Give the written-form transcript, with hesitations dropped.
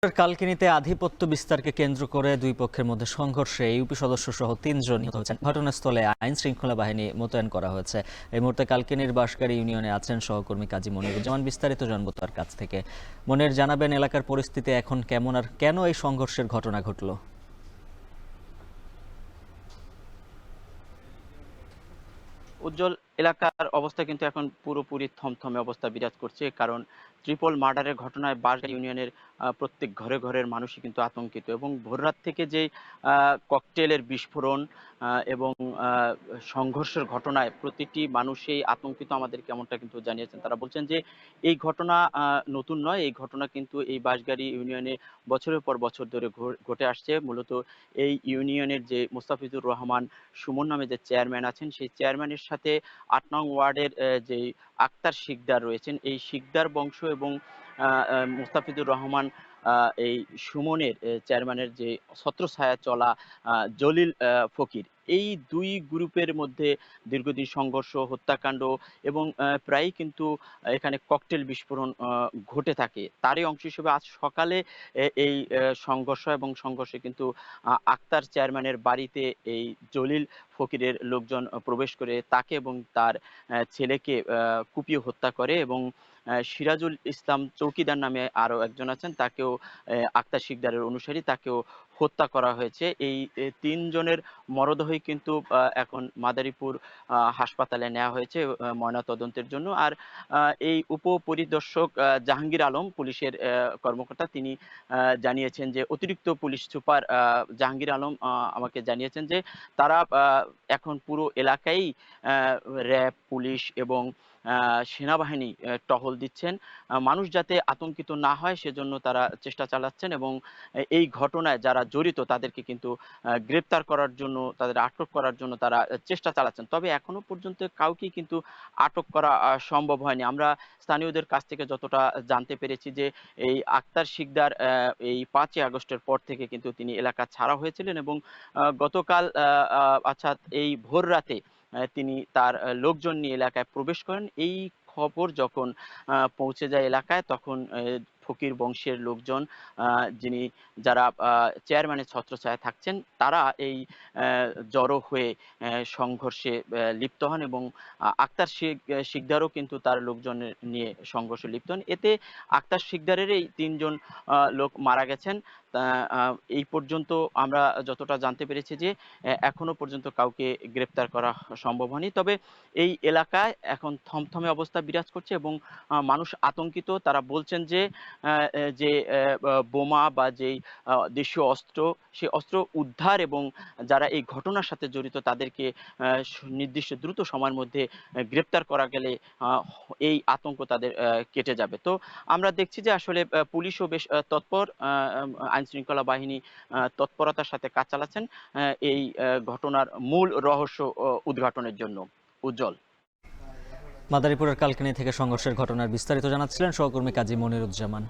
কালকিনিতে আধিপত্য বিস্তারকে কেন্দ্র করে দুই পক্ষের মধ্যে সংঘর্ষে ইউপি সদস্য সহ ৩ জন নিহত হয়েছেন। ঘটনাস্থলে আইন শৃঙ্খলা বাহিনী মোতায়েন করা হয়েছে। এই মুহূর্তে কালকিনির বাঁশগাড়ি ইউনিয়নে আছেন সহকর্মী কাজী মনিরুজ্জামান। বিস্তারিত জানবো তার কাছ থেকে। মনির, জানাবেন এলাকার পরিস্থিতি এখন কেমন আর কেন এই সংঘর্ষের ঘটনা ঘটলো? উজ্জ্বল, এলাকার অবস্থা কিন্তু এখন পুরোপুরি থমথমে অবস্থা বিরাজ করছে। কারণ ট্রিপল মার্ডারের ঘটনায় বাঁশগাড়ি ইউনিয়নের প্রত্যেক ঘরে ঘরের মানুষই কিন্তু আতঙ্কিত, এবং ভোররাত থেকে যে ককটেলের বিস্ফোরণ এবং সংঘর্ষের ঘটনায় প্রতিটি মানুষই আতঙ্কিত। আমাদেরকে এমনটা কিন্তু জানিয়েছেন। তারা বলছেন যে এই ঘটনা নতুন নয়, এই ঘটনা কিন্তু এই বাঁশগাড়ি ইউনিয়নে বছরের পর বছর ধরে ঘটে আসছে। মূলত এই ইউনিয়নের যে মোস্তাফিজুর রহমান সুমন নামে যে চেয়ারম্যান আছেন, সেই চেয়ারম্যানের সাথে ৮ নং ওয়ার্ডের যে আক্তার শিকদার রয়েছেন, এই শিকদার বংশ এবং মোস্তাফিজুর রহমান এই সুমনের চেয়ারম্যানের যে ছত্রছায়া চলা জলিল ফকির, এই দুই গ্রুপের মধ্যে দীর্ঘদিন সংঘর্ষ, হত্যাকাণ্ড এবং প্রায়ই কিন্তু এখানে ককটেল বিস্ফোরণ ঘটে থাকে। তারই অংশ হিসেবে আজ সকালে এই সংঘর্ষ এবং সংঘর্ষে কিন্তু আক্তার চেয়ারম্যানের বাড়িতে এই জলিল ফকিরের লোকজন প্রবেশ করে তাকে এবং তার ছেলেকে কুপিয়ে হত্যা করে, এবং সিরাজুল ইসলাম চৌকিদার নামে আরো একজন আছেন, তাকেও আক্তার শিকদারের অনুসারী, তাকেও হত্যা করা হয়েছে। এই ৩ জনের মরদেহই কিন্তু এখন মাদারীপুর হাসপাতালে নেওয়া হয়েছে ময়নাতদন্তের জন্য। আর এই উপপরিদর্শক জাহাঙ্গীর আলম, পুলিশের কর্মকর্তা, তিনি জানিয়েছেন যে অতিরিক্ত পুলিশ সুপার জাহাঙ্গীর আলম আমাকে জানিয়েছেন যে তারা এখন পুরো এলাকায় র্যাব, পুলিশ এবং সেনাবাহিনী টহল দিচ্ছেন। মানুষ যাতে আতঙ্কিত না হয় সেজন্য তারা চেষ্টা চালাচ্ছেন, এবং এই ঘটনায় যারা জড়িত তাদেরকে কিন্তু গ্রেপ্তার করার জন্য, তাদের আটক করার জন্য তারা চেষ্টা চালাচ্ছেন। তবে এখনো পর্যন্ত কাউকেই কিন্তু আটক করা সম্ভব হয়নি। আমরা স্থানীয়দের কাছ থেকে যতটা জানতে পেরেছি যে এই আক্তার শিকদার এই ৫ই আগস্টের পর থেকে কিন্তু তিনি এলাকা ছাড়া হয়েছিলেন, এবং গতকাল অর্থাৎ এই ভোর রাতে তিনি তার লোকজন নিয়ে এলাকায় প্রবেশ করেন। এই খবর যখন পৌঁছে যায় এলাকায়, তখন ফকির বংশের লোকজন, যিনি যারা চেয়ারম্যানের ছত্রছায়ায় থাকছেন, তারা এই জড়ো হয়ে সংঘর্ষে লিপ্ত হন, এবং আক্তার শিকদারও কিন্তু তার লোকজনের নিয়ে সংঘর্ষে লিপ্ত হন। এতে আক্তার শিকদারের এই ৩ জন লোক মারা গেছেন। এই পর্যন্ত আমরা যতটা জানতে পেরেছি যে এখনো পর্যন্ত কাউকে গ্রেপ্তার করা সম্ভব হয়নি। তবে এই এলাকায় এখন থমথমে অবস্থা বিরাজ করছে, এবং মানুষ আতঙ্কিত। তারা বলছেন যে যে বোমা বা যেই দেশীয় অস্ত্র, সেই অস্ত্র উদ্ধার এবং যারা এই ঘটনার সাথে জড়িত তাদেরকে নির্দিষ্ট দ্রুত সময়ের মধ্যে গ্রেপ্তার করা গেলে এই আতঙ্ক তাদের কেটে যাবে। তো আমরা দেখছি যে আসলে পুলিশও বেশ তৎপর, আইন শৃঙ্খলা বাহিনী তৎপরতার সাথে কাজ চালাচ্ছেন এই ঘটনার মূল রহস্য উদ্ঘাটনের জন্য। উজ্জ্বল। মাদারীপুরের কালকিনি থেকে সংঘর্ষের ঘটনার বিস্তারিত জানাচ্ছিলেন সহকর্মী কাজী মনিরুজ্জামান।